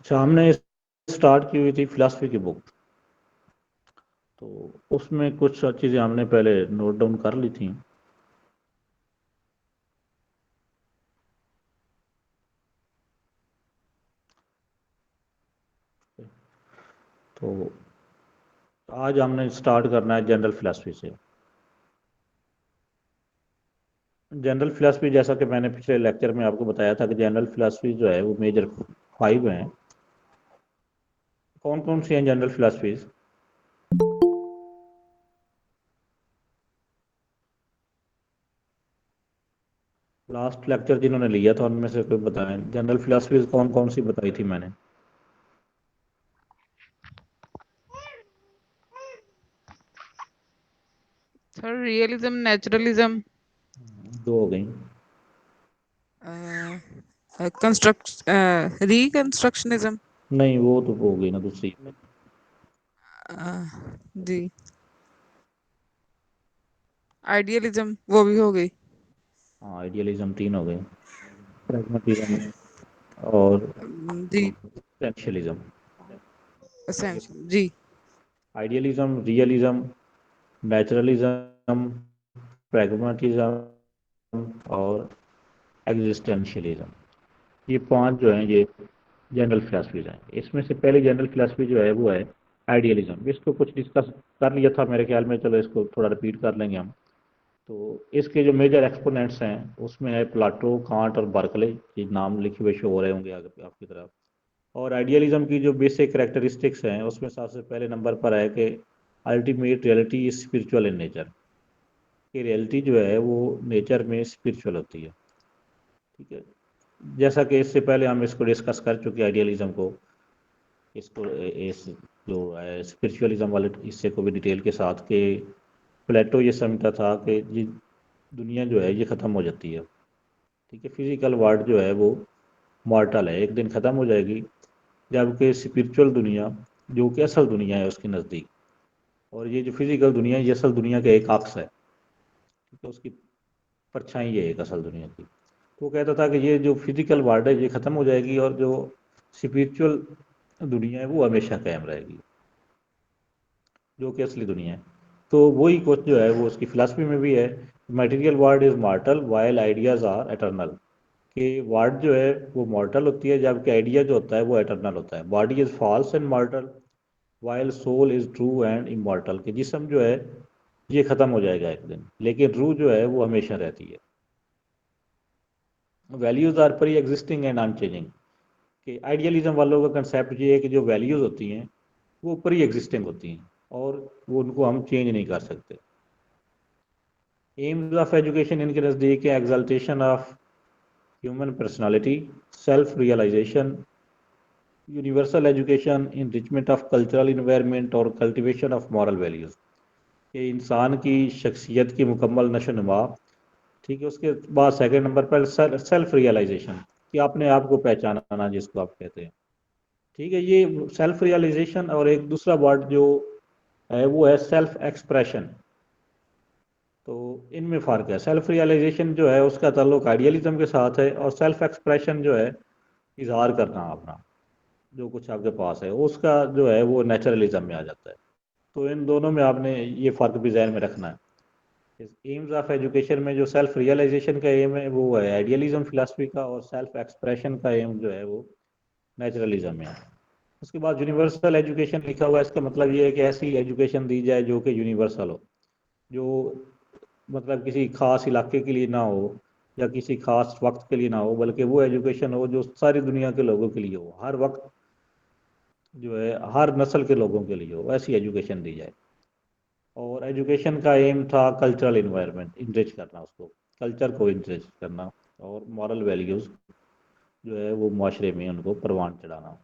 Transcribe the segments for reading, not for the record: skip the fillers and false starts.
अच्छा, हमने स्टार्ट की हुई थी फिलासफी की बुक। तो उसमें कुछ चीज़ें हमने पहले नोट डाउन कर ली थी। तो आज हमने स्टार्ट करना है जनरल फिलासफी से। जनरल फिलासफी, जैसा कि मैंने पिछले लेक्चर में आपको बताया था कि जनरल फिलासफी जो है वो मेजर 5 हैं। कौन कौन सी हैं जनरल फिलासफीज? लास्ट लेक्चर जिन्होंने लिया था उनमें से कोई बताएं, जनरल फिलासफीज कौन कौन सी बताई थी मैंने? सर रियलिज्म, नेचुरलिज्म, दो हो गई। कंस्ट्रक्ट रिकंस्ट्रक्शनिज्म। नहीं, वो तो हो गई ना दूसरी। जी। आइडियलिज्म वो भी हो गई। हाँ, आइडियलिज्म 3 हो गए। प्रैग्मेटिज्म और जी। एसेंशियलिज्म। एसेंशियल जी। आइडियलिज्म, रियलिज्म, नेचुरलिज्म, प्रैग्मेटिज्म और एग्जिस्टेंशियलिज्म। ये 5 जो हैं ये जनरल फिलासफीज हैं। इसमें से पहली जनरल फिलासफी जो है वो है आइडियलिज्म। इसको कुछ डिस्कस कर लिया था मेरे ख्याल में, चलो इसको थोड़ा रिपीट कर लेंगे हम। तो इसके जो मेजर एक्सपोनेंट्स हैं उसमें है प्लाटो, कांट और बर्कले। ये नाम लिखे हुए शो हो रहे होंगे आगे आपकी तरफ। और आइडियलिज्म की जो बेसिक करेक्टरिस्टिक्स हैं उसमें सबसे पहले नंबर पर है कि ultimate reality is spiritual in nature. कि रियलिटी जो है वो नेचर में स्पिरिचुअल होती है। ठीक है। जैसा कि इससे पहले हम इसको डिस्कस कर चुके आइडियलिज्म को। इसको इस जो है स्पिरिचुअलिज्म वाले हिस्से को भी डिटेल के साथ कि प्लेटो ये समझता था कि ये दुनिया जो है ये ख़त्म हो जाती है। ठीक है, फिजिकल वर्ल्ड जो है वो मॉर्टल है, एक दिन ख़त्म हो जाएगी। जबकि स्पिरिचुअल दुनिया जो कि असल दुनिया है उसके नज़दीक, और ये जो फिजिकल दुनिया है ये असल दुनिया का एक अक्स है। ठीक है, उसकी परछाई है एक असल दुनिया की। तो वो कहता था कि ये जो फिजिकल वर्ल्ड है ये ख़त्म हो जाएगी और जो स्पिरिचुअल दुनिया है वो हमेशा कायम रहेगी, जो कि असली दुनिया है। तो वही कुछ जो है वो उसकी फिलासफी में भी है। Material world is mortal while ideas are eternal. कि वर्ल्ड जो है वो मॉर्टल होती है जबकि आइडिया जो होता है वो एटर्नल होता है। Body is false and mortal while soul is true and immortal. कि जिस्म जो है ये ख़त्म हो जाएगा एक दिन, लेकिन रूह जो है वो हमेशा रहती है। Values are pre existing and unchanging. कि आइडियलिज्म वालों का कंसेप्ट ये है कि जो वैल्यूज़ होती हैं वो प्री एग्जिस्टिंग होती हैं और वो उनको हम चेंज नहीं कर सकते। एम्स ऑफ एजुकेशन इनके नज़दीक है exaltation of human personality, self realisation, universal education, enrichment of cultural environment और कल्टिवेशन ऑफ मॉरल वैल्यूज़। ये इंसान की शख्सियत की मुकम्मल नशो नुमा। ठीक है, उसके बाद सेकंड नंबर पर सेल्फ रियलाइजेशन, कि अपने आप को पहचानना जिसको आप कहते हैं। ठीक है, ये सेल्फ रियलाइजेशन और एक दूसरा वर्ड जो है वो है सेल्फ एक्सप्रेशन। तो इनमें फ़र्क है। सेल्फ रियलाइजेशन जो है उसका ताल्लुक आइडियलिज्म के साथ है, और सेल्फ एक्सप्रेशन जो है इजहार करना अपना जो कुछ आपके पास है उसका जो है वो नेचुरलिज्म में आ जाता है। तो इन दोनों में आपने ये फ़र्क भी जहन में रखना है। एम्स ऑफ एजुकेशन में जो सेल्फ रियलाइजेशन का एम है वो है आइडियलिज्म फिलासफी का, और सेल्फ एक्सप्रेशन का एम जो है वो नेचुरलिज्म में है। उसके बाद यूनिवर्सल एजुकेशन लिखा हुआ है, इसका मतलब ये है कि ऐसी एजुकेशन दी जाए जो कि यूनिवर्सल हो, जो मतलब किसी खास इलाके के लिए ना हो या किसी खास वक्त के लिए ना हो, बल्कि वो एजुकेशन हो जो सारी दुनिया के लोगों के लिए हो, हर वक्त जो है हर नस्ल के लोगों के लिए हो, ऐसी एजुकेशन दी जाए। और एजुकेशन का एम था कल्चरल इन्वायरमेंट इंक्रेज करना, उसको कल्चर को इंक्रेज करना, और मॉरल वैल्यूज़ जो है वो माशरे में उनको परवान चढ़ाना।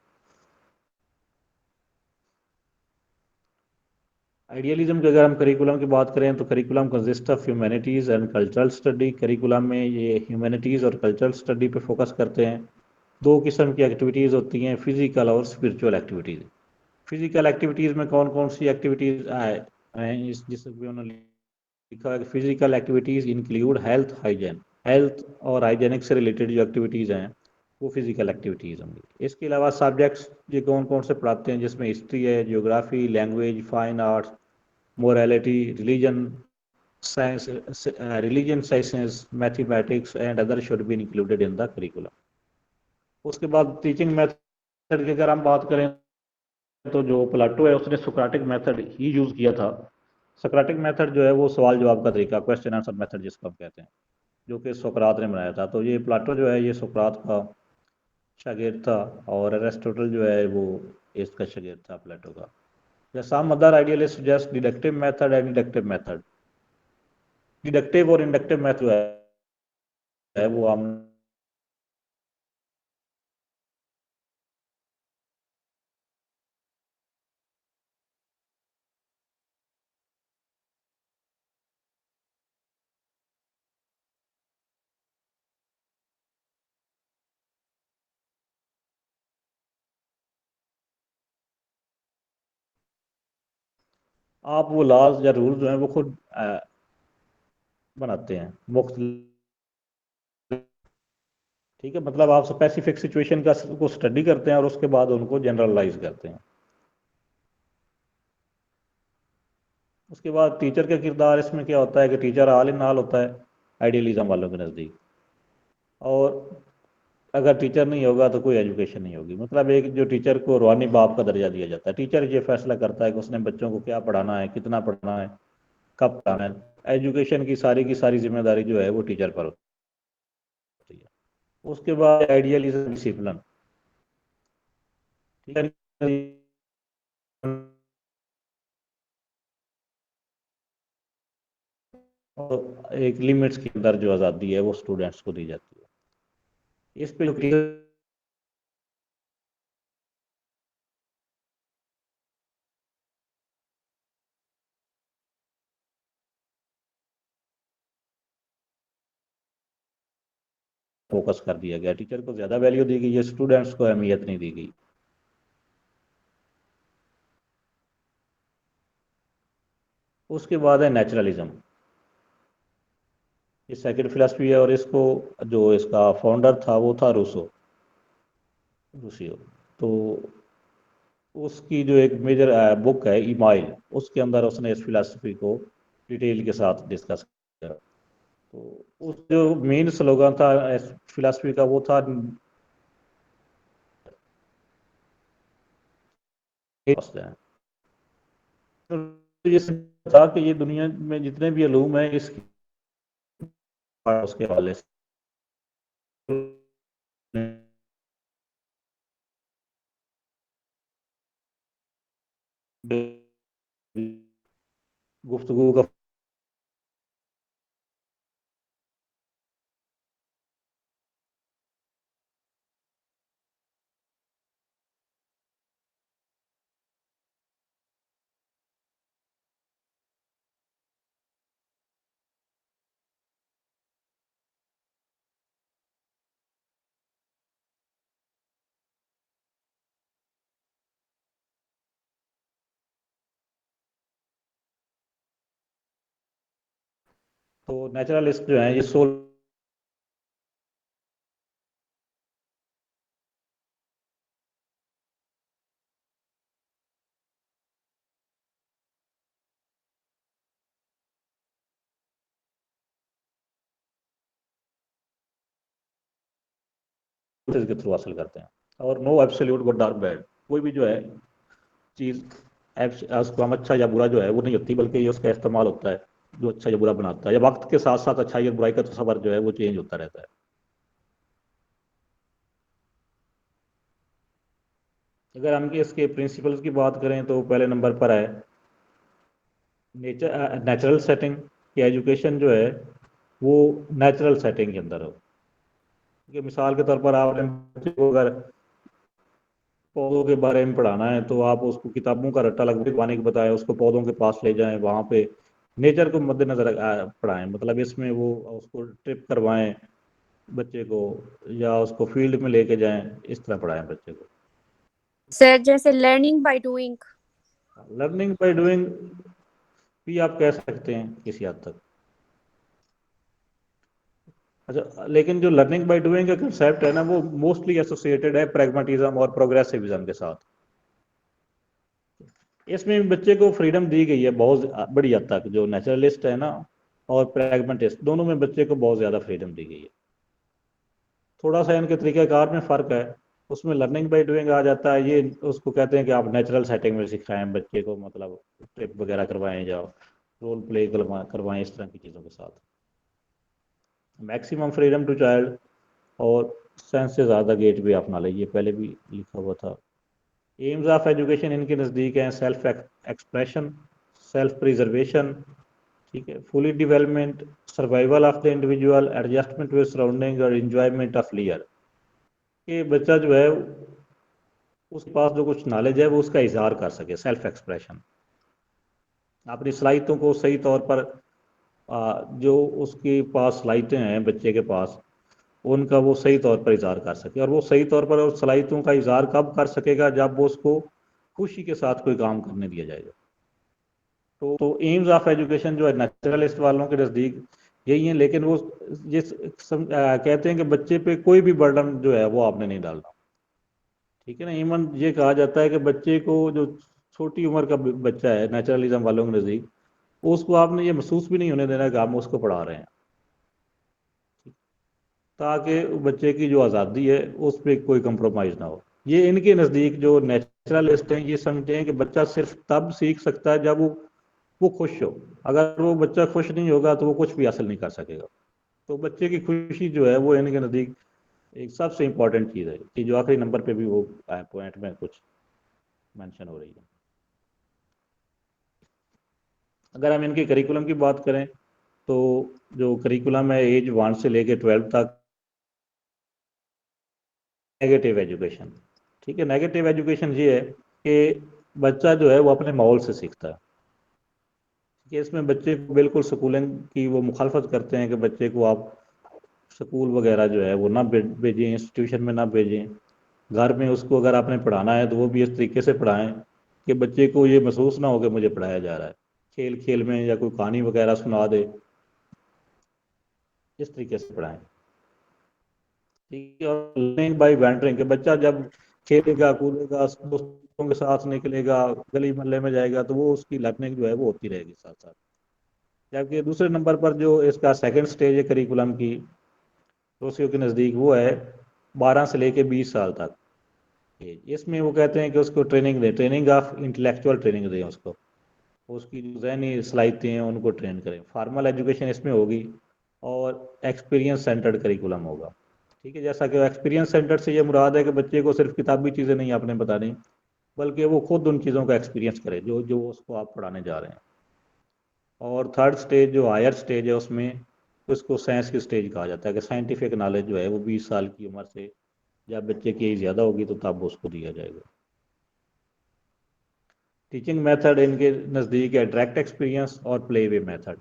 आइडियलिज्म की अगर हम करिकुलम की बात करें तो curriculum consist of humanities and cultural study. Curriculum में ये ह्यूमैनिटीज़ और कल्चरल स्टडी पे फोकस करते हैं। दो किस्म की एक्टिविटीज़ होती हैं, फिजिकल और स्पिरिचुअल एक्टिविटीज़। फिजिकल एक्टिविटीज़ में कौन कौन सी एक्टिविटीज़ हैं, इस जिसमें उन्होंने लिखा है कि physical activities include health hygiene. Health और हाइजेनिक से रिलेटेड जो एक्टिविटीज़ हैं वो फिजिकल एक्टिविटीज़ होंगी। इसके अलावा सब्जेक्ट्स ये कौन कौन से पढ़ाते हैं, जिसमें हिस्ट्री है, geography, language, fine arts, morality, science religion sciences, mathematics and other should be included in the curriculum. उसके बाद टीचिंग मेथड की अगर हम बात करें तो जो प्लाटो है उसने सोक्रेटिक मेथड ही यूज़ किया था। सोक्रेटिक मेथड जो है वो सवाल जवाब का तरीका, क्वेश्चन आंसर मेथड जिसको हम कहते हैं, जो कि सोक्रात ने बनाया था। तो ये प्लाटो जो है ये सोक्रात का शागिर्द था, और एरिस्टोटल जो है वो इसका शागिर्द था प्लेटो का। या some other idealist suggest deductive method and inductive method. Deductive और इंडक्टिव मेथड जो है वो हम आप वो लॉज या रूल जो है वो खुद बनाते हैं मुख्त। ठीक है, मतलब आप स्पेसिफिक सिचुएशन का को स्टडी करते हैं और उसके बाद उनको जनरलाइज करते हैं। उसके बाद टीचर का किरदार इसमें क्या होता है कि टीचर ऑल इन ऑल होता है आइडियलिज्म वालों के नज़दीक। और अगर टीचर नहीं होगा तो कोई एजुकेशन नहीं होगी। मतलब एक जो टीचर को रूहानी बाप का दर्जा दिया जाता है, टीचर ये फैसला करता है कि उसने बच्चों को क्या पढ़ाना है, कितना पढ़ाना है, कब पढ़ाना है। एजुकेशन की सारी जिम्मेदारी जो है वो टीचर पर होती है। उसके बाद आइडियलिज्म डिसिप्लिन। और एक लिमिट्स के अंदर जो आज़ादी है वो स्टूडेंट्स को दी जाती है। इस पे फोकस कर दिया गया, टीचर को ज़्यादा वैल्यू दी गई है, स्टूडेंट्स को अहमियत नहीं दी गई। उसके बाद है नेचुरलिज्म। ये सेकंड फिलॉसफी है, और इसको जो इसका फाउंडर था वो था रूसियो। तो उसकी जो एक मेजर बुक है ईमाइल, उसके अंदर उसने इस फिलॉसफी को डिटेल के साथ डिस्कस किया। तो उस जो मेन स्लोगन था इस फिलॉसफी का वो था, तो ये था कि ये दुनिया में जितने भी अलूम है इसके उसके हवाले से गुफ्तगू का। तो नेचुरलिस्ट जो है ये सोल के थ्रू हासिल करते हैं। और नो एब्सोल्यूट गुड और बैड, कोई भी जो है चीज़ उसको हम अच्छा या बुरा जो है वो नहीं होती, बल्कि ये उसका इस्तेमाल होता है जो अच्छा या बुरा बनाता है। या वक्त के साथ साथ अच्छाई और बुराई का तस्वर जो है वो चेंज होता रहता है। अगर हम इसके प्रिंसिपल्स की बात करें तो पहले नंबर पर है नेचुरल सेटिंग, कि एजुकेशन जो है वो नेचुरल सेटिंग के अंदर हो। कि मिसाल के तौर पर आपने बच्चे को अगर पौधों के बारे में पढ़ाना है तो आप उसको किताबों का रट्टा लगवाने के बताएं, उसको पौधों के पास ले जाएं, वहाँ पे नेचर को मद्देनजर पढ़ाएं। मतलब इसमें वो उसको ट्रिप करवाएं बच्चे को, या उसको फील्ड में लेके जाएं, इस तरह पढ़ाएं बच्चे को। सर जैसे learning by doing. Learning by doing भी आप कह सकते हैं किसी हद तक। अच्छा, लेकिन जो लर्निंग बाय डूइंग का कंसेप्ट है ना, वो मोस्टली एसोसिएटेड है प्रैग्मेटिज्म और प्रोग्रेसिविज्म के साथ। इसमें बच्चे को फ्रीडम दी गई है बहुत बड़ी हद तक, जो नेचुरलिस्ट है ना और प्रैग्मेटिस्ट, दोनों में बच्चे को बहुत ज़्यादा फ्रीडम दी गई है। थोड़ा सा इनके तरीक़ाकार में फ़र्क है। उसमें लर्निंग बाय डूइंग आ जाता है, ये उसको कहते हैं कि आप नेचुरल सेटिंग में सिखाएं बच्चे को, मतलब ट्रिप वगैरह करवाएं, जाओ रोल प्ले करवाएं, इस तरह की चीज़ों के साथ। मैक्सिमम फ्रीडम टू चाइल्ड और सेंस से ज़्यादा गेट वे अपना लीजिए, पहले भी लिखा हुआ था। एम्स ऑफ एजुकेशन इनके नज़दीक हैं सेल्फ एक्सप्रेशन, सेल्फ प्रिजर्वेशन, ठीक है, fully development, survival of the individual, adjustment with surrounding और इंजॉयमेंट ऑफ लियर। कि बच्चा जो है उसके पास जो कुछ नॉलेज है वो उसका इजहार कर सके, सेल्फ एक्सप्रेशन, अपनी सलाहियतों को सही तौर पर जो उसके पास सलाहियतें हैं बच्चे के पास, उनका वो सही तौर पर इजहार कर सके। और वो सही तौर पर और सलाहियतों का इजहार कब कर सकेगा, जब वो उसको खुशी के साथ कोई काम करने दिया जाएगा। तो एम्स ऑफ एजुकेशन जो है नेचुरलिस्ट वालों के नज़दीक यही है, लेकिन वो कहते हैं कि बच्चे पे कोई भी बर्डन जो है वो आपने नहीं डालना, ठीक है ना। इवन ये कहा जाता है कि बच्चे को, जो छोटी उम्र का बच्चा है नेचुरलिज्म वालों के नज़दीक, उसको आपने ये महसूस भी नहीं होने देना कि आप उसको पढ़ा रहे हैं, ताकि बच्चे की जो आज़ादी है उस पर कोई कंप्रोमाइज़ ना हो। ये इनके नज़दीक जो नेचुरलिस्ट हैं ये समझते हैं कि बच्चा सिर्फ तब सीख सकता है जब वो खुश हो। अगर वो बच्चा खुश नहीं होगा तो वो कुछ भी हासिल नहीं कर सकेगा। तो बच्चे की खुशी जो है वो इनके नज़दीक एक सबसे इम्पॉर्टेंट चीज़ है, कि जो आखिरी नंबर पे भी वो पॉइंट में कुछ मेंशन हो रही है। अगर हम इनके करिकुलम की बात करें तो जो करिकुलम है एज 1 से लेके 12 तक, नेगेटिव एजुकेशन, ठीक है। नेगेटिव एजुकेशन ये है कि बच्चा जो है वो अपने माहौल से सीखता है, ठीक है। इसमें बच्चे को बिल्कुल स्कूलिंग की वो मुखालफत करते हैं कि बच्चे को आप स्कूल वगैरह जो है वो ना भेजें, इंस्टीट्यूशन में ना भेजें। घर में उसको अगर आपने पढ़ाना है तो वो भी इस तरीके से पढ़ाएं कि बच्चे को ये महसूस ना हो कि मुझे पढ़ाया जा रहा है। खेल खेल में या कोई कहानी वगैरह सुना दे, इस तरीके से पढ़ाएं, ठीक है। और लर्निंग बाय वेंटरिंग, कि बच्चा जब खेलेगा कूदेगा, दोस्तों के साथ निकलेगा, गली मोहल्ले में जाएगा, तो वो उसकी लर्निंग जो है वो होती रहेगी साथ साथ। जबकि दूसरे नंबर पर जो इसका सेकंड स्टेज है करिकुलम की, रोसियो के नज़दीक, वो है 12 से लेके 20 साल तक। इसमें वो कहते हैं कि उसको ट्रेनिंग दें, ट्रेनिंग ऑफ इंटेलेक्चुअल ट्रेनिंग दें उसको, उसकी जो ज़हनी सलाहियतें हैं उनको ट्रेन करें। फार्मल एजुकेशन इसमें होगी और एक्सपीरियंस सेंटर्ड करिकुलम होगा, ठीक है। जैसा कि एक्सपीरियंस सेंटर से ये मुराद है कि बच्चे को सिर्फ किताबी चीज़ें नहीं आपने बतानी, बल्कि वो खुद उन चीज़ों का एक्सपीरियंस करे जो जो उसको आप पढ़ाने जा रहे हैं। और थर्ड स्टेज जो हायर स्टेज है उसमें उसको साइंस की स्टेज कहा जाता है, कि साइंटिफिक नॉलेज जो है वो 20 साल की उम्र से, जब बच्चे की एज ज़्यादा होगी तो तब उसको दिया जाएगा। टीचिंग मेथड इनके नज़दीक है डायरेक्ट एक्सपीरियंस और play way method.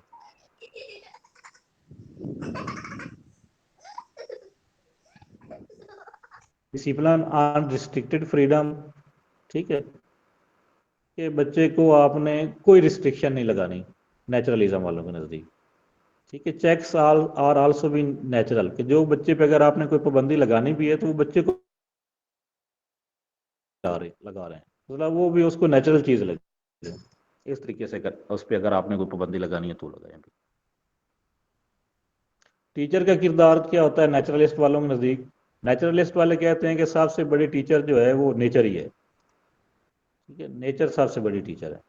Discipline unrestricted freedom, ठीक है, कि बच्चे को आपने कोई रिस्ट्रिक्शन नहीं लगानी नेचुरलिज्म वालों के नज़दीक, ठीक है। चेक्स आर आल्सो भी नेचुरल, कि जो बच्चे पे अगर आपने कोई पाबंदी लगानी भी है तो वो बच्चे को लगा रहे हैं, मतलब वो भी उसको नेचुरल चीज़ लगे, इस तरीके से उस पर अगर आपने कोई पाबंदी लगानी है तो लगाएं। टीचर का किरदार क्या होता है नेचुरलिस्ट वालों के नज़दीक? नेचुरलिस्ट वाले कहते हैं कि सबसे बड़ी टीचर जो है वो नेचर ही है, ठीक है, नेचर सबसे बड़ी टीचर है।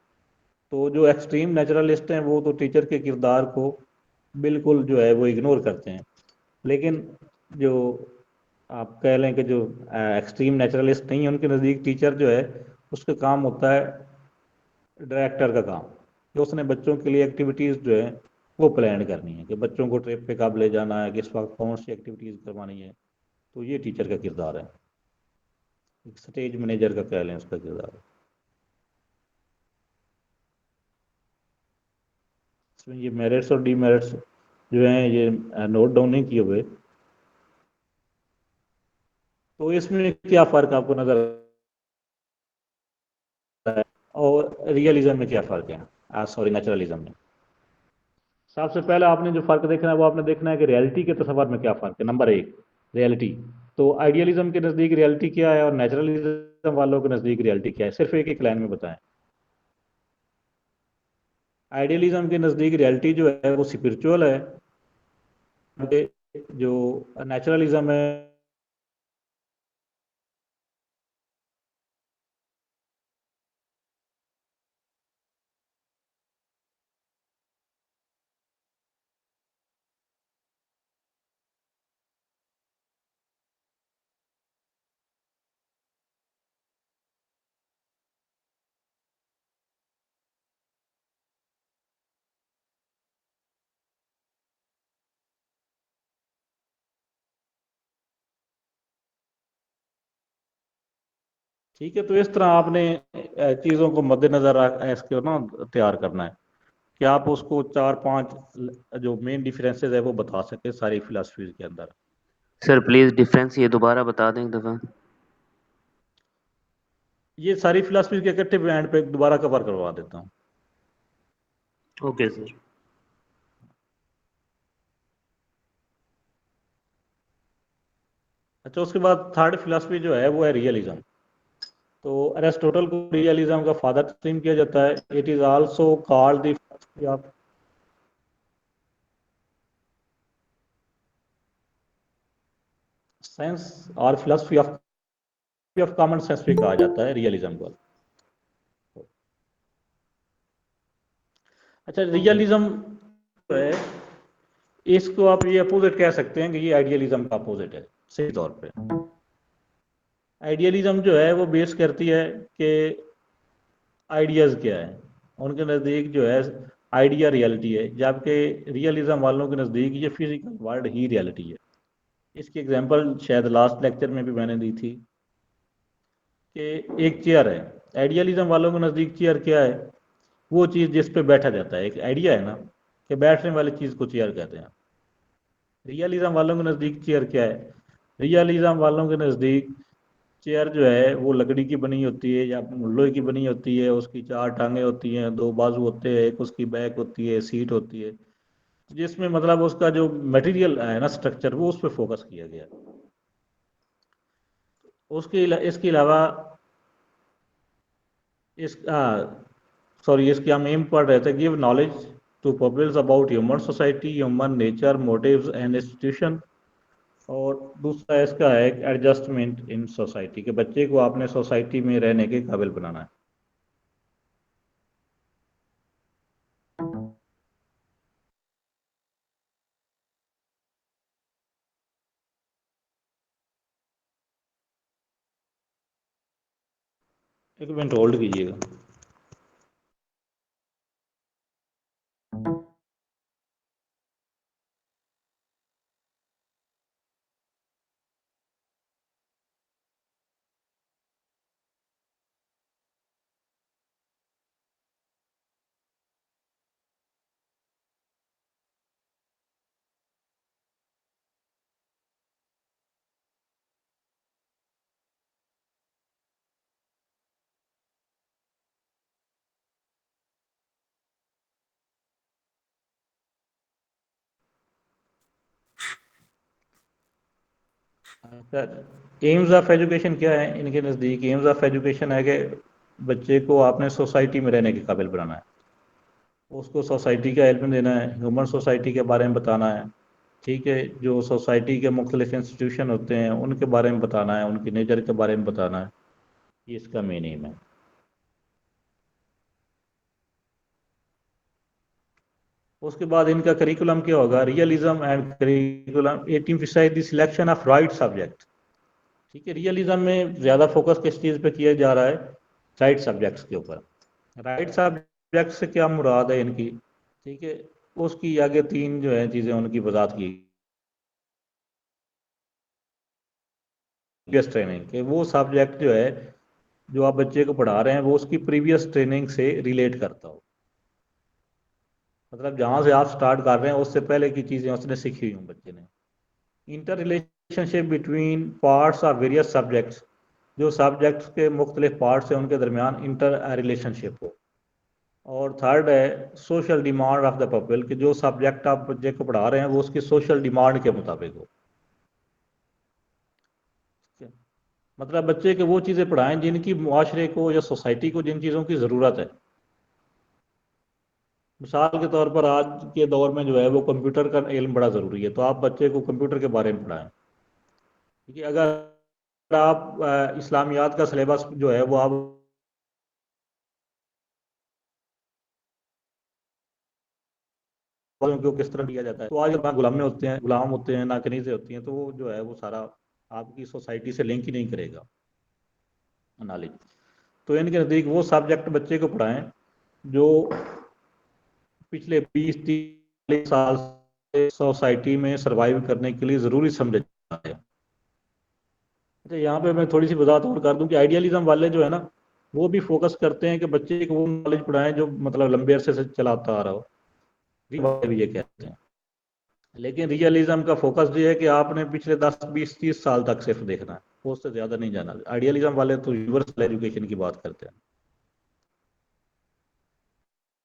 तो जो एक्सट्रीम नेचुरलिस्ट हैं वो तो टीचर के किरदार को बिल्कुल जो है वो इग्नोर करते हैं। लेकिन जो आप कह लें कि जो एक्सट्रीम नेचुरलिस्ट नहीं है, उनके नज़दीक टीचर जो है उसका काम होता है डायरेक्टर का काम, कि उसने बच्चों के लिए एक्टिविटीज़ जो है वो प्लान करनी है, कि बच्चों को ट्रिप पे कब ले जाना है, किस वक्त कौन सी एक्टिविटीज़ करवानी है। तो ये टीचर का किरदार है, एक स्टेज मैनेजर का कह लें उसका किरदार है। इसमें ये मेरिट्स और डीमेरिट्स जो हैं ये नोट डाउन नहीं किए हुए। तो इसमें क्या फ़र्क आपको नज़र आता है और रियलिज्म में क्या फ़र्क है, सॉरी नेचुरलिज्म में? सबसे पहले आपने जो फ़र्क देखना है वो आपने देखना है कि रियलिटी के तस्वर में क्या फ़र्क है। नंबर एक, रियलिटी। तो आइडियलिज्म के नज़दीक रियलिटी क्या है और नेचुरलिज्म वालों के नज़दीक रियलिटी क्या है, सिर्फ एक एक लाइन में बताएं। आइडियलिज्म के नज़दीक रियलिटी जो है वो स्पिरिचुअल है, जो नेचुरलिज्म है ठीक है। तो इस तरह आपने चीज़ों को मद्देनज़र इसके ना तैयार करना है कि आप उसको 4-5 जो मेन डिफरेंसेस है वो बता सके सारी फिलासफीज के अंदर। सर प्लीज डिफरेंस ये दोबारा बता दें एक दफ़ा। ये सारी फिलासफीज के इकट्ठे बैंड पे दोबारा कवर करवा देता हूँ। Okay sir. अच्छा, उसके बाद थर्ड फिलासफी जो है वो है रियलिज्म। तो अरिस्टोटल को रियलिज्म का फादर तस्लीम किया जाता है। It is also called the philosophy of sense और फिलासफी ऑफ कॉमन सेंस भी कहा जाता है रियलिज्म को। अच्छा, रियलिज्म जो है इसको आप ये अपोजिट कह सकते हैं कि ये आइडियलिज्म का अपोजिट है सही तौर पे। आइडियलिज्म जो है वो बेस करती है कि आइडियाज़ क्या है, उनके नज़दीक जो है आइडिया रियलिटी है, जबकि रियलिज्म वालों के नज़दीक ये फिजिकल वर्ल्ड ही रियलिटी है। इसकी एग्जांपल शायद लास्ट लेक्चर में भी मैंने दी थी कि एक चेयर है। आइडियलिज्म वालों के नज़दीक चेयर क्या है, वो चीज़ जिस पे बैठा जाता है। एक आइडिया है ना कि बैठने वाली चीज़ को चेयर कहते हैं। रियलिज्म वालों के नज़दीक चेयर क्या है, रियलिज्म वालों के नज़दीक चेयर जो है वो लकड़ी की बनी होती है या लोहे की बनी होती है, उसकी 4 टांगे होती हैं, 2 बाजू होते हैं, एक उसकी बैक होती है, सीट होती है, जिसमें मतलब उसका जो मटेरियल है ना स्ट्रक्चर, वो उस पर फोकस किया गया। इसके अलावा इस सॉरी इसके हम एम पढ़ रहे थे, give knowledge to peoples about human society, human nature, motives and institution. और दूसरा इसका है एडजस्टमेंट इन सोसाइटी, के बच्चे को आपने सोसाइटी में रहने के काबिल बनाना है। एक मिनट होल्ड कीजिएगा। एम्स ऑफ एजुकेशन क्या है इनके नज़दीक? एम्स ऑफ एजुकेशन है कि बच्चे को आपने सोसाइटी में रहने के काबिल बनाना है, उसको सोसाइटी का इल्म देना है, ह्यूमन सोसाइटी के बारे में बताना है। ठीक है, जो सोसाइटी के मुख्तलिफ इंस्टीट्यूशन होते हैं उनके बारे में बताना है, उनकी नेचर के बारे में बताना है। ये इसका मेन एम है। उसके बाद इनका करिकुलम क्या होगा? Realism and curriculum it emphasize the selection of right subject. ठीक है, रियलिज्म में ज़्यादा फोकस किस चीज़ पे किया जा रहा है? राइट सब्जेक्ट्स के ऊपर। राइट सब्जेक्ट से क्या मुराद है इनकी? ठीक है, उसकी आगे 3 जो है चीज़ें उनकी वजाहत की प्रीवियस ट्रेनिंग के, वो सब्जेक्ट जो है जो आप बच्चे को पढ़ा रहे हैं वो उसकी प्रीवियस ट्रेनिंग से रिलेट करता हो। मतलब जहाँ से आप स्टार्ट कर रहे हैं उससे पहले की चीज़ें उसने सीखी हुई हूँ बच्चे ने। Inter relationship between parts of various subjects, जो सब्जेक्ट्स के मुख्तलिफ पार्ट्स हैं उनके दरमियान इंटर रिलेशनशिप हो। और थर्ड है social demand of the people, कि जो सब्जेक्ट आप बच्चे को पढ़ा रहे हैं वो उसकी सोशल डिमांड के मुताबिक हो। मतलब बच्चे को वो चीज़ें पढ़ाएं जिनकी मुआशरे को या सोसाइटी को जिन चीज़ों की ज़रूरत है। मिसाल के तौर पर आज के दौर में जो है वो कंप्यूटर का इल्म बड़ा ज़रूरी है, तो आप बच्चे को कंप्यूटर के बारे में पढ़ाएं। ठीक है, अगर आप इस्लामियात का सिलेबस जो है वो आप को किस तरह दिया जाता है, तो आज ना गुलाम होते हैं ना कनीज़ें होती हैं, तो वो जो है वो सारा आपकी सोसाइटी से लिंक ही नहीं करेगा नॉलेज। तो इनके नज़दीक वो सब्जेक्ट बच्चे को पढ़ाएं जो पिछले 20-30 साल से सोसाइटी में सरवाइव करने के लिए ज़रूरी समझा जाता है। अच्छा, यहाँ पे मैं थोड़ी सी वजाहत और कर दूं कि आइडियलिज्म वाले जो है ना वो भी फोकस करते हैं कि बच्चे को वो नॉलेज पढ़ाएं जो मतलब लंबे अरसे से चलाता आ रहा हो, भी ये कहते हैं। लेकिन रियलिज्म का फोकस ये है कि आपने पिछले 10-20-30 साल तक सिर्फ देखना है, उससे ज़्यादा नहीं जाना। आइडियलिज्म वाले तो यूनिवर्सल एजुकेशन की बात करते हैं,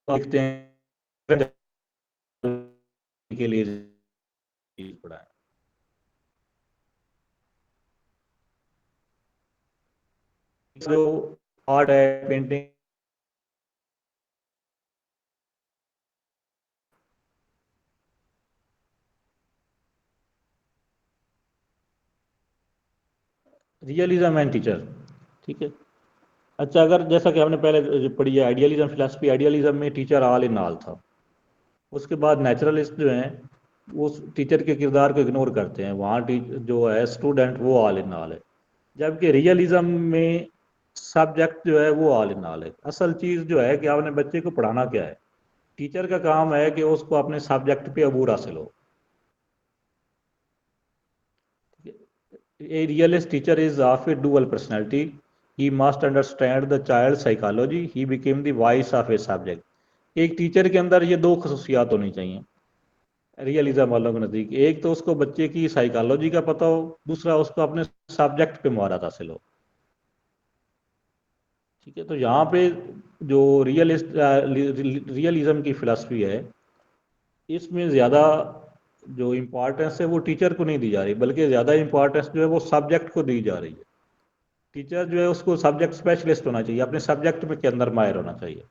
देखते हैं के लिए पढ़ाएं। जो आर्ट है, पेंटिंग, रियलिज्म एंड टीचर। ठीक है, अच्छा, अगर जैसा कि हमने पहले जो पढ़ी है आइडियलिज्म फिलॉसफी, आइडियलिज्म में टीचर ऑल इन ऑल था। उसके बाद नेचुरलिस्ट जो हैं वो टीचर के किरदार को इग्नोर करते हैं, वहाँ जो है स्टूडेंट वो ऑल इन ऑल है। जबकि रियलिज्म में सब्जेक्ट जो है वो ऑल इन ऑल है। असल चीज़ जो है कि आपने बच्चे को पढ़ाना क्या है, टीचर का काम है कि उसको अपने सब्जेक्ट पे अबूर हासिल हो। A realist teacher is of a dual personality. He must understand the child's psychology. He became the voice of a subject. एक टीचर के अंदर ये दो खसूसियात होनी चाहिए रियलिज्म वालों के नज़दीक। एक तो उसको बच्चे की साइकोलॉजी का पता हो, दूसरा उसको अपने सब्जेक्ट पे महारत हासिल हो। ठीक है, तो यहाँ पे जो रियलिज्म की फिलॉसफी है इसमें ज़्यादा जो इम्पोर्टेंस है वो टीचर को नहीं दी जा रही, बल्कि ज़्यादा इम्पोर्टेंस जो है वो सब्जेक्ट को दी जा रही है। टीचर जो है उसको सब्जेक्ट स्पेशलिस्ट होना चाहिए, अपने सब्जेक्ट में के अंदर माहिर होना चाहिए।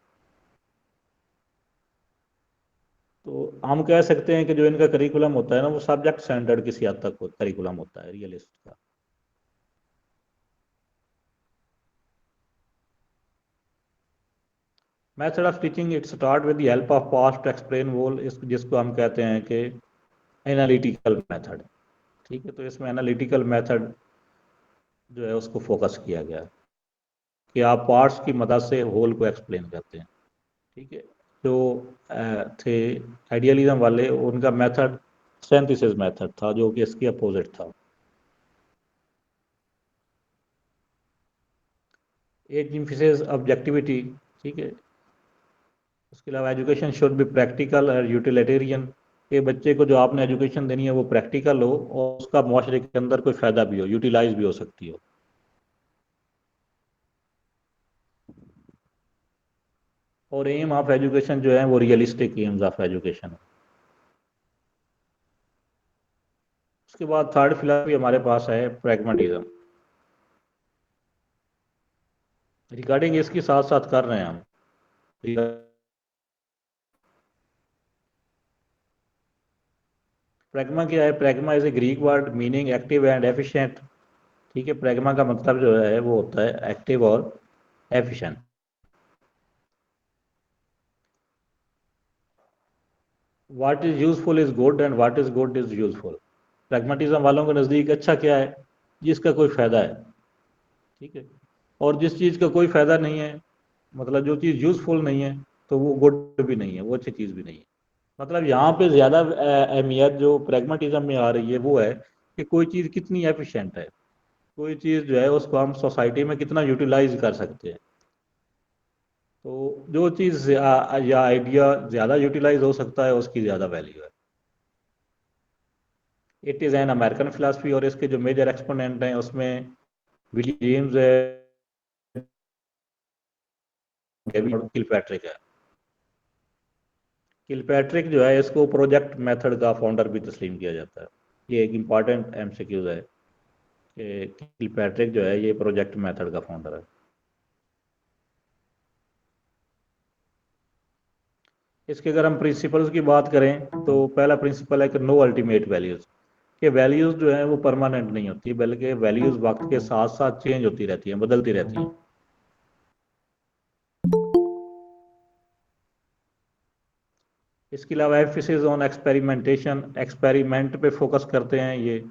तो हम कह सकते हैं कि जो इनका करिकुलम होता है ना वो सब्जेक्ट स्टैंडर्ड किसी हद तक करिकुलम होता है रियलिस्ट का। Method of teaching, it start with the help of past to explain whole, जिसको हम कहते हैं कि एनालिटिकल मेथड। ठीक है, तो इसमें एनालिटिकल मेथड जो है उसको फोकस किया गया है कि आप पार्ट्स की मदद से होल को एक्सप्लेन करते हैं। ठीक है, जो थे आइडियलिज्म वाले उनका मेथड सिंथेसिस मेथड था जो कि इसके अपोजिट था। As emphasis objectivity. ठीक है, उसके अलावा एजुकेशन शुड बी प्रैक्टिकल और यूटिलिटेरियन, के बच्चे को जो आपने एजुकेशन देनी है वो प्रैक्टिकल हो और उसका मुआशरे के अंदर कोई फ़ायदा भी हो, यूटिलाइज भी हो सकती हो। और एम ऑफ एजुकेशन जो है वो रियलिस्टिक एम्स ऑफ एजुकेशन है। उसके बाद थर्ड फिलॉसफी हमारे पास है प्रैग्मेटिज्म। रिगार्डिंग इसके साथ साथ कर रहे हैं हम प्रैग्मा क्या है। Pragma is a Greek word meaning active and efficient. ठीक है, प्रैग्मा का मतलब जो है वो होता है एक्टिव और efficient. What is useful is good and what is good is useful. Pragmatism वालों के नज़दीक अच्छा क्या है, जिसका कोई फ़ायदा है। ठीक है, और जिस चीज़ का कोई फ़ायदा नहीं है, मतलब जो चीज़ यूजफुल नहीं है तो वो गुड भी नहीं है, वो अच्छी चीज़ भी नहीं है। मतलब यहाँ पे ज़्यादा अहमियत जो प्रैग्मेटिज्म में आ रही है वो है कि कोई चीज़ कितनी एफिशिएंट है, कोई चीज़ जो है उसको हम सोसाइटी में कितना यूटिलाइज कर सकते हैं। तो जो चीज़ या आइडिया ज़्यादा यूटिलाइज हो सकता है उसकी ज़्यादा वैल्यू है। It is an American philosophy और इसके जो मेजर एक्सपोनेंट हैं उसमें विलियम जेम्स है, किलपैट्रिक है। किलपैट्रिक जो है इसको प्रोजेक्ट मेथड का फाउंडर भी तस्लीम किया जाता है। ये एक इम्पॉर्टेंट एमसीक्यूज है कि किलपैट्रिक जो है ये प्रोजेक्ट मेथड का फाउंडर है। इसके अगर हम प्रिंसिपल्स की बात करें तो पहला प्रिंसिपल है कि नो अल्टीमेट वैल्यूज़, कि वैल्यूज़ जो है वो परमानेंट नहीं होती बल्कि वैल्यूज़ वक्त के साथ साथ चेंज होती रहती हैं, बदलती रहती हैं। इसके अलावा एम्फेसिस ऑन एक्सपेरिमेंटेशन, एक्सपेरिमेंट पे फोकस करते हैं। ये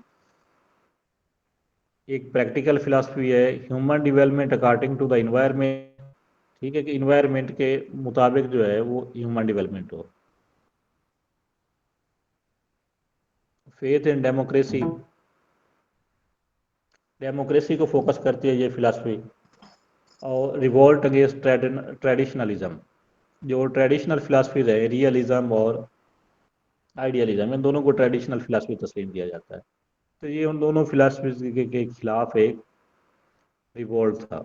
एक प्रैक्टिकल फिलासफी है, human development according to the environment, ठीक है, कि इन्वायरमेंट के मुताबिक जो है वो ह्यूमन डेवलपमेंट हो। फेथ इन डेमोक्रेसी, डेमोक्रेसी को फोकस करती है ये फिलासफी। और रिवोल्ट अगेंस्ट ट्रेडिशनलिज्म, जो ट्रेडिशनल फिलासफीज है रियलिज्म और आइडियलिज्म, इन दोनों को ट्रेडिशनल फिलासफी तस्लीम किया जाता है। तो ये उन दोनों फिलासफीज के खिलाफ एक रिवोल्ट था।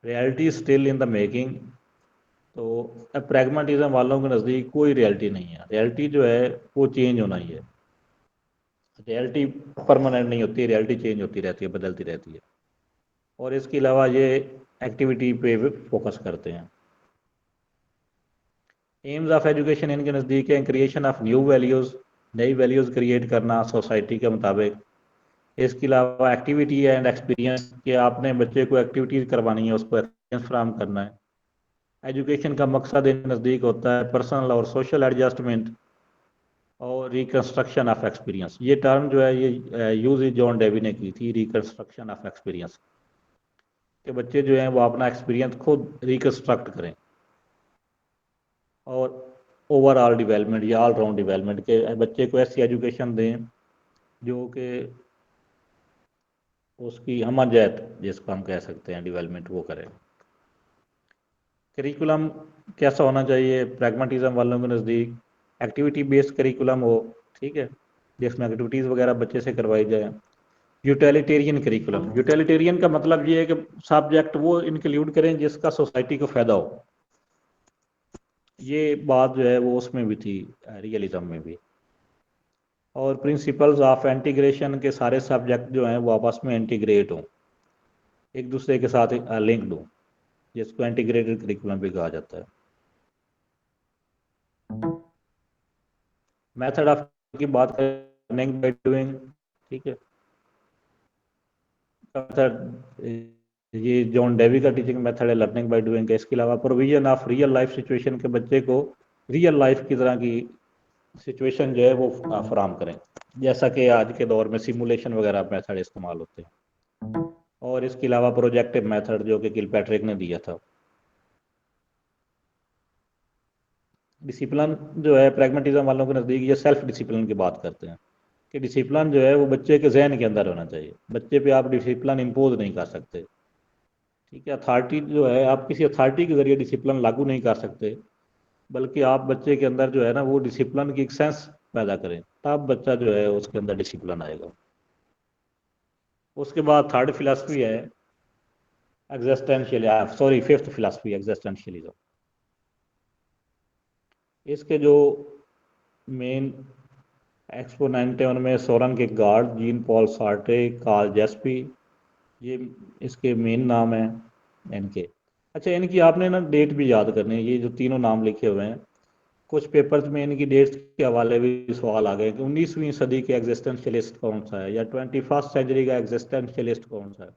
Reality still in the making, तो प्रैग्मेटिज्म वालों के नज़दीक कोई रियलिटी नहीं है, रियलिटी जो है वो चेंज होना ही है। रियलिटी परमानेंट नहीं होती, रियलिटी चेंज होती रहती है, बदलती रहती है। और इसके अलावा ये एक्टिविटी पे फोकस करते हैं। एम्स ऑफ एजुकेशन इनके नज़दीक है क्रिएशन ऑफ न्यू वैल्यूज़, नई वैल्यूज़ क्रिएट करना सोसाइटी के मुताबिक। इसके अलावा एक्टिविटी एंड एक्सपीरियंस, कि आपने बच्चे को एक्टिविटीज़ करवानी है, उसको एक्सपीरियंस फ्राहम करना है। एजुकेशन का मकसद इन नज़दीक होता है पर्सनल और सोशल एडजस्टमेंट और रिकन्स्ट्रक्शन ऑफ एक्सपीरियंस। ये टर्म जो है ये यूज़ जॉन डेवी ने की थी, रिकन्स्ट्रक्शन ऑफ एक्सपीरियंस, कि बच्चे जो हैं वो अपना एक्सपीरियंस खुद रिकन्स्ट्रक्ट करें। और ओवरऑल डेवलपमेंट या ऑल राउंड डेवलपमेंट, के बच्चे को ऐसी एजुकेशन दें जो कि उसकी हमजैत, जिसको हम कह सकते हैं डेवलपमेंट, वो करें। करिकुलम कैसा होना चाहिए प्रैग्मेटिज्म वालों के नज़दीक? एक्टिविटी बेस्ड करिकुलम हो, ठीक है, जिसमें एक्टिविटीज़ वगैरह बच्चे से करवाई जाए। यूटिलिटेरियन करिकुलम, यूटिलिटेरियन का मतलब ये है कि सब्जेक्ट वो इंक्लूड करें जिसका सोसाइटी को फ़ायदा हो। ये बात जो है वो उसमें भी थी, रियलिज्म में भी। और प्रिंसिपल्स ऑफ इंटीग्रेशन, के सारे सब्जेक्ट जो हैं वो आपस में इंटीग्रेट हों, एक दूसरे के साथ लिंक्ड हों, जिसको इंटीग्रेटेड करिकुलम भी कहा जाता है। मेथड ऑफ की बात करें, लर्निंग बाय डूइंग, ठीक है, मेथड ये जॉन डेवी का टीचिंग मेथड है लर्निंग बाय डूइंग का। इसके अलावा provision of real life situation, के बच्चे को रियल लाइफ की तरह की सिचुएशन जो है वो फराहम करें, जैसा कि आज के दौर में सिमुलेशन वगैरह मेथड इस्तेमाल होते हैं। और इसके अलावा प्रोजेक्टिव मेथड जो कि किलपैट्रिक ने दिया था। डिसिप्लिन जो है प्रैग्मेटिज्म वालों के नज़दीक ये सेल्फ डिसिप्लिन की बात करते हैं, कि डिसिप्लिन जो है वो बच्चे के जहन के अंदर होना चाहिए। बच्चे पे आप डिसिप्लिन इम्पोज नहीं कर सकते, ठीक है। अथॉरिटी जो है, आप किसी अथॉरिटी के ज़रिए डिसिप्लिन लागू नहीं कर सकते, बल्कि आप बच्चे के अंदर जो है ना वो डिसिप्लिन की एक सेंस पैदा करें, तब बच्चा जो है उसके अंदर डिसिप्लिन आएगा। उसके बाद थर्ड फिलासफी है existential, sorry fifth philosophy existentialism. इसके जो मेन एक्सपोनेंट है उनमें Soren Kierkegaard, Jean Paul Sartre, Karl Jaspers, ये इसके मेन नाम हैं इनके। अच्छा, इनकी आपने ना डेट भी याद करनी है, ये जो तीनों नाम लिखे हुए हैं, कुछ पेपर्स में इनकी डेट्स के हवाले भी सवाल आ गए कि 19वीं सदी के एग्जिस्टेंशियलिस्ट कौन सा है, या 21st सेंचुरी का एग्जिस्टेंशियलिस्ट कौन सा है।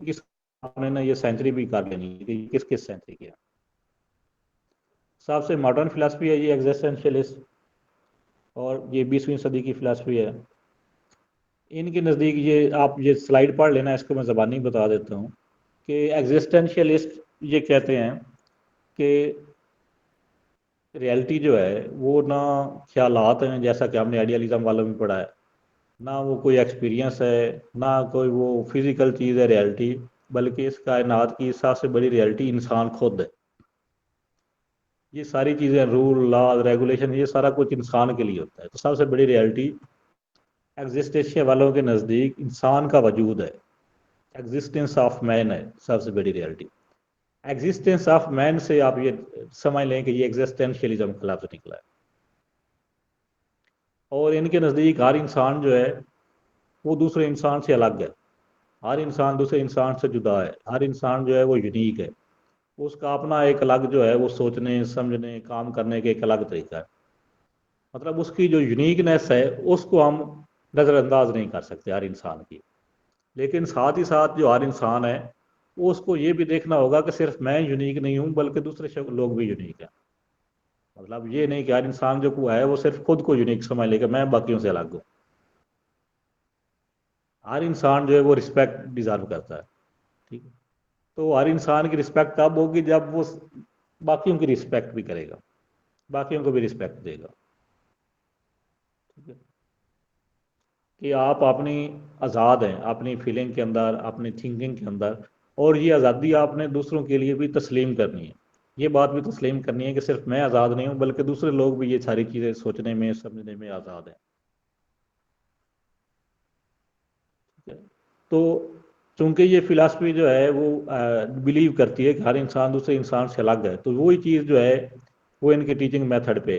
किस आपने ना ये सेंचुरी भी कर लेनी है कि किस किस सेंचुरी की है। सबसे मॉडर्न फिलासफी है ये एग्जिस्टेंशियलिस्ट, और ये 20वीं सदी की फिलासफी है। इनके नज़दीक ये आप ये स्लाइड पढ़ लेना, इसको मैं ज़बानी बता देता हूँ कि एग्जिस्टेंशियलिस्ट ये कहते हैं कि रियलिटी जो है वो ना ख्यालात हैं, जैसा कि हमने आइडियलिज्म वालों में पढ़ा है, ना वो कोई एक्सपीरियंस है, ना कोई वो फिज़िकल चीज़ है रियलिटी, बल्कि इस कायनात की सबसे बड़ी रियलिटी इंसान खुद है। ये सारी चीज़ें, रूल, लॉ, रेगुलेशन, ये सारा कुछ इंसान के लिए होता है। तो सबसे बड़ी रियलिटी एग्जिस्टेंशियल वालों के नज़दीक इंसान का वजूद है, एग्जिस्टेंस ऑफ मैन है सबसे बड़ी रियलिटी। एग्जिस्टेंस ऑफ मैन से आप ये समझ लें कि ये एग्जिस्टेंशियलिज्म का लफ्ज निकला है। और इनके नज़दीक हर इंसान जो है वो दूसरे इंसान से अलग है, हर इंसान दूसरे इंसान से जुदा है, हर इंसान जो है वो यूनिक है, उसका अपना एक अलग जो है वो सोचने समझने काम करने के एक अलग तरीका है। मतलब उसकी जो यूनिकनेस है उसको हम नज़रअंदाज नहीं कर सकते हर इंसान की। लेकिन साथ ही साथ जो हर इंसान है उसको ये भी देखना होगा कि सिर्फ मैं यूनिक नहीं हूँ बल्कि दूसरे लोग भी यूनिक हैं। मतलब ये नहीं कि हर इंसान जो को है वो सिर्फ खुद को यूनिक समझ लेगा मैं बाकियों से अलग हूँ। हर इंसान जो है वो रिस्पेक्ट डिजर्व करता है। ठीक है, तो हर इंसान की रिस्पेक्ट तब होगी जब वो बाकियों की रिस्पेक्ट भी करेगा, बाकियों को भी रिस्पेक्ट देगा। ठीक है, कि आप अपनी आज़ाद हैं अपनी फीलिंग के अंदर अपनी थिंकिंग के अंदर, और ये आज़ादी आपने दूसरों के लिए भी तस्लीम करनी है। ये बात भी तस्लीम करनी है कि सिर्फ मैं आज़ाद नहीं हूँ बल्कि दूसरे लोग भी ये सारी चीज़ें सोचने में समझने में आज़ाद हैं। ठीक है, तो चूंकि ये फिलासफी जो है वो बिलीव करती है कि हर इंसान दूसरे इंसान से अलग है, तो वही चीज़ जो है वो इनके टीचिंग मेथड पे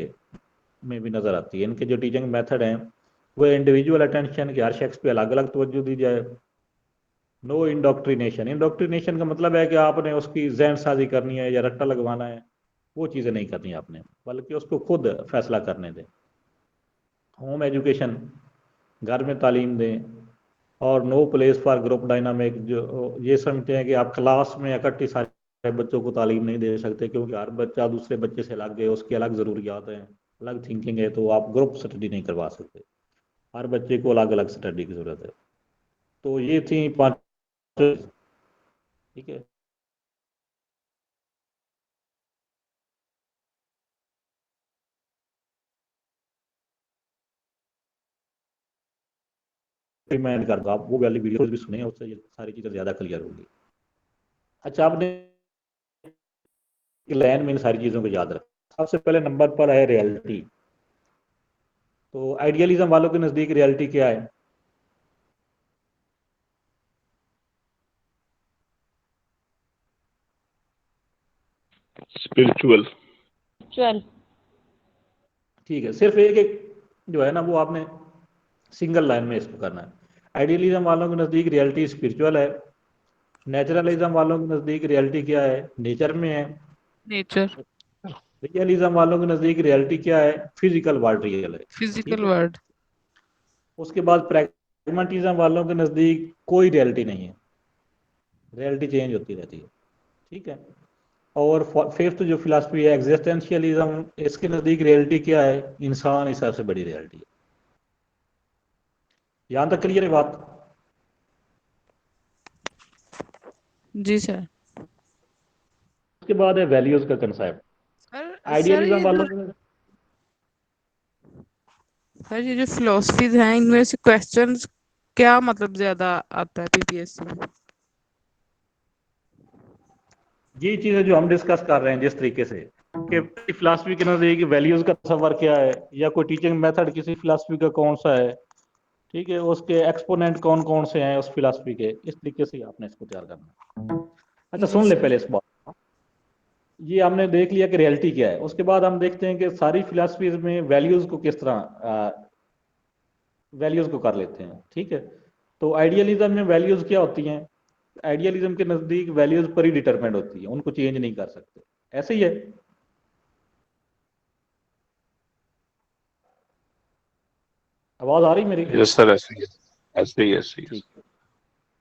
में भी नज़र आती है। इनके जो टीचिंग मेथड हैं वो इंडिविजुअल अटेंशन कि हर शख्स पे अलग अलग तवज्जो दी जाए। नो इंडोक्ट्रिनेशन, इंडोक्ट्रिनेशन का मतलब है कि आपने उसकी जहन साजी करनी है या रट्टा लगवाना है, वो चीज़ें नहीं करनी आपने, बल्कि उसको खुद फैसला करने दें। होम एजुकेशन, घर में तालीम दें। और no place for group dynamic, जो ये समझते हैं कि आप क्लास में इकट्ठी सारे बच्चों को तालीम नहीं दे सकते क्योंकि हर बच्चा दूसरे बच्चे से अलग है, उसकी अलग ज़रूरियात हैं, अलग थिंकिंग है, तो आप ग्रुप स्टडी नहीं करवा सकते, हर बच्चे को अलग अलग स्टडी की ज़रूरत है। तो ये थी 5। ठीक है, रिकमेंड करता हूँ आप वो वाली वीडियोस भी सुने, उससे ये सारी चीज़ें ज़्यादा क्लियर होंगी। अच्छा, आपने लाइन में इन सारी चीज़ों को याद रखा। सबसे पहले नंबर पर है रियलिटी। तो आइडियलिज्म वालों के नज़दीक रियलिटी क्या है? स्पिरिचुअल। Spiritual. ठीक है, सिर्फ एक एक जो है ना वो आपने सिंगल लाइन में इसको करना है। आइडियलिज्म वालों के नज़दीक रियलिटी स्पिरिचुअल है। नेचुरलिज्म वालों के नज़दीक रियलिटी क्या है? नेचर में है। नेचर। रियलिज्म वालों के नज़दीक रियलिटी क्या है? फिजिकल वर्ल्ड रियल है। ठीक फिजिकल है, वर्ल्ड। उसके बाद प्रैग्मेटिज्म वालों के नज़दीक कोई रियलिटी नहीं है, रियलिटी चेंज होती रहती है। ठीक है, और फिफ्थ जो फिलासफी है एग्जिस्टेंशियलिज्म, इसके नज़दीक रियलिटी क्या है? इंसान ही सबसे बड़ी रियलिटी है। यहाँ तक क्लियर है बात? जी सर। उसके बाद है वैल्यूज का कंसेप्ट। सर आइडियलिज्म वालों में ये जो फिलोसफीज हैं इनमें से क्वेश्चंस क्या मतलब ज्यादा आता है पीपीएससी में? ये चीज़ें जो हम डिस्कस कर रहे हैं जिस तरीके से कि फिलासफी के नज़दीक वैल्यूज का तस्वर क्या है, या कोई टीचिंग मेथड किसी फिलासफी का कौन सा है, ठीक है, उसके एक्सपोनेंट कौन कौन से हैं उस फिलासफी के, इस तरीके से ही आपने इसको तैयार करना है। अच्छा, जी सुन ले सर। पहले इस बात। ये हमने देख लिया कि रियलिटी क्या है, उसके बाद हम देखते हैं कि सारी फिलासफीज में वैल्यूज को किस तरह वैल्यूज को कर लेते हैं। ठीक है, तो आइडियलिज्म में वैल्यूज क्या होती हैं? आइडियलिज्म के नज़दीक वैल्यूज पर ही डिटरमाइंड होती है, उनको चेंज नहीं कर सकते। ऐसे ही है। आवाज आ रही मेरी? यस सर, ऐसे ही ऐसे ही ऐसे ही। ठीक है,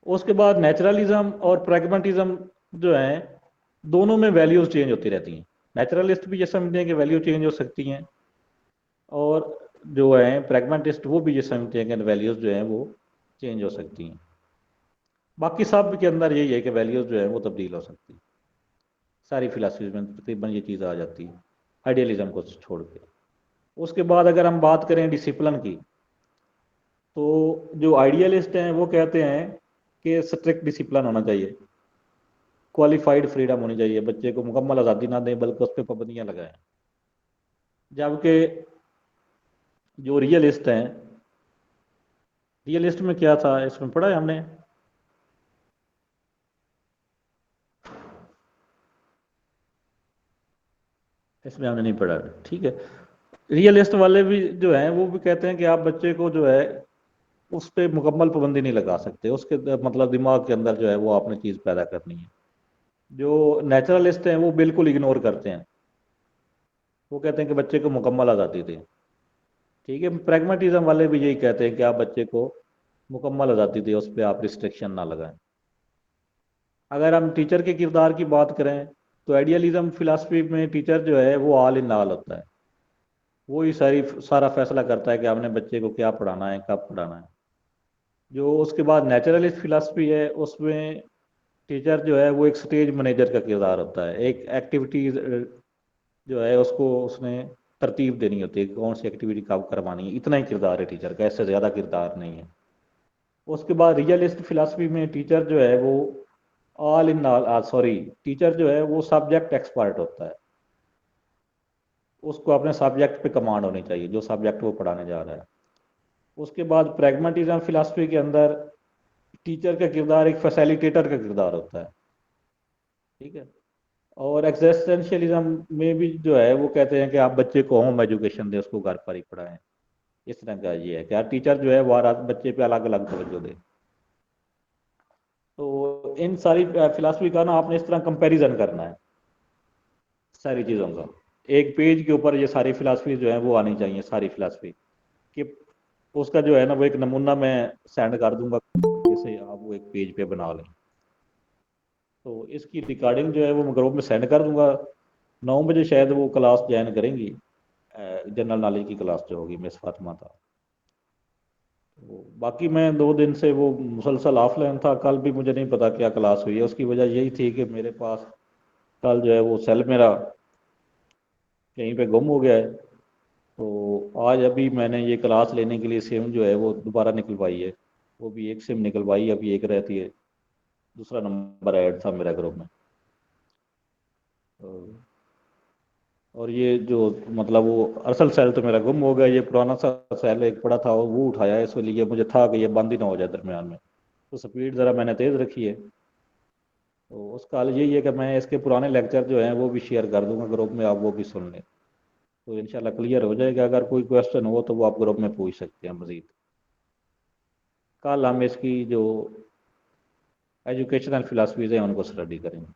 उसके बाद नेचुरलिज्म और प्रैग्मेटिज्म जो है, दोनों में वैल्यूज चेंज होती रहती हैं। नेचुरलिस्ट भी ये समझते हैं कि वैल्यू चेंज हो सकती हैं, और जो है प्रैग्मेटिस्ट वो भी ये समझते हैं कि वैल्यूज जो हैं वो चेंज हो सकती हैं। बाकी सब के अंदर यही है कि वैल्यूज जो है वो तब्दील हो सकती हैं। सारी फिलासफी में तकरीबन ये चीज़ आ जाती है आइडियलिज्म को छोड़ के। उसके बाद अगर हम बात करें डिसिप्लिन की, तो जो आइडियलिस्ट हैं वो कहते हैं कि स्ट्रिक्ट डिसिप्लिन होना चाहिए, क्वालिफाइड फ्रीडम होनी चाहिए, बच्चे को मुकम्मल आज़ादी ना दें बल्कि उस पर पाबंदियाँ लगाएं। जबकि जो रियलिस्ट हैं, रियलिस्ट में क्या था इसमें पढ़ा है हमने? इसमें हमने नहीं पढ़ा, ठीक है। रियलिस्ट वाले भी जो हैं वो भी कहते हैं कि आप बच्चे को जो है उस पर मुकम्मल पाबंदी नहीं लगा सकते, उसके मतलब दिमाग के अंदर जो है वो आपने चीज़ पैदा करनी है। जो नेचुरलिस्ट हैं वो बिल्कुल इग्नोर करते हैं, वो कहते हैं कि बच्चे को मुकम्मल आज़ादी दें, ठीक है। प्रैग्मेटिज्म वाले भी यही कहते हैं कि आप बच्चे को मुकम्मल आज़ादी दें, उस पर आप रिस्ट्रिक्शन ना लगाएं। अगर हम टीचर के किरदार की बात करें तो आइडियलिज्म फिलासफी में टीचर जो है वो ऑल इन ऑल होता है, वो ही सारा फैसला करता है कि आपने बच्चे को क्या पढ़ाना है, कब पढ़ाना है। जो उसके बाद नेचुरलिस्ट फिलासफी है उसमें टीचर जो है वो एक स्टेज मैनेजर का किरदार होता है, एक एक्टिविटीज जो है उसको उसने तरतीब देनी होती है, कौन सी एक्टिविटी कब करवानी है, इतना ही किरदार है टीचर का, इससे ज़्यादा किरदार नहीं है। उसके बाद रियलिस्ट फिलासफी में टीचर जो है वो all in all sorry teacher जो है वो सब्जेक्ट एक्सपर्ट होता है, उसको अपने सब्जेक्ट पे कमांड होनी चाहिए, जो सब्जेक्ट वो पढ़ाने जा रहा है। उसके बाद प्रैग्मेटिज्म फिलासफी के अंदर टीचर का किरदार एक फैसिलिटेटर का किरदार होता है, ठीक है। और एक्जिस्टेंशियलिज्म में भी जो है वो कहते हैं कि आप बच्चे को होम एजुकेशन दें, उसको घर पर ही पढ़ाएं। इस तरह का ये है कि हर टीचर जो है वो हर बच्चे पे अलग अलग तवज्जो दे। तो इन सारी फिलासफी का ना आपने इस तरह कंपैरिजन करना है सारी चीज़ों का, एक पेज के ऊपर ये सारी फिलासफी जो है वो आनी चाहिए, सारी फिलासफी कि उसका जो है ना वो एक नमूना मैं सेंड कर दूंगा, जैसे आप वो एक पेज पे बना लें। तो इसकी रिकॉर्डिंग जो है वो मैं ग्रुप में सेंड कर दूंगा। 9 बजे शायद वो क्लास ज्वाइन करेंगी, जनरल नॉलेज की क्लास जो होगी मिस फातिमा था। तो बाकी मैं 2 दिन से वो मुसलसल ऑफलाइन था, कल भी मुझे नहीं पता क्या क्लास हुई है। उसकी वजह यही थी कि मेरे पास कल जो है वो सेल मेरा कहीं पे गुम हो गया है। तो आज अभी मैंने ये क्लास लेने के लिए सिम जो है वो दोबारा निकलवाई है, वो भी एक सिम निकलवाई, अभी एक रहती है, दूसरा नंबर ऐड था मेरा ग्रुप में। तो और ये जो मतलब वो असल सेल तो मेरा गुम हो गया, ये पुराना सा सेल एक पड़ा था वो उठाया, इसलिए मुझे था कि ये बंद ही ना हो जाए दरमियान में, तो स्पीड ज़रा मैंने तेज़ रखी है। तो उसका हाल यही है कि मैं इसके पुराने लेक्चर जो हैं वो भी शेयर कर दूंगा ग्रुप में, आप वो भी सुन लें तो इंशाल्लाह क्लियर हो जाएगा। अगर कोई क्वेश्चन हो तो वो आप ग्रुप में पूछ सकते हैं मज़ीद। कल हम इसकी जो एजुकेशनल फिलासफीज़ हैं उनको स्टडी करेंगे।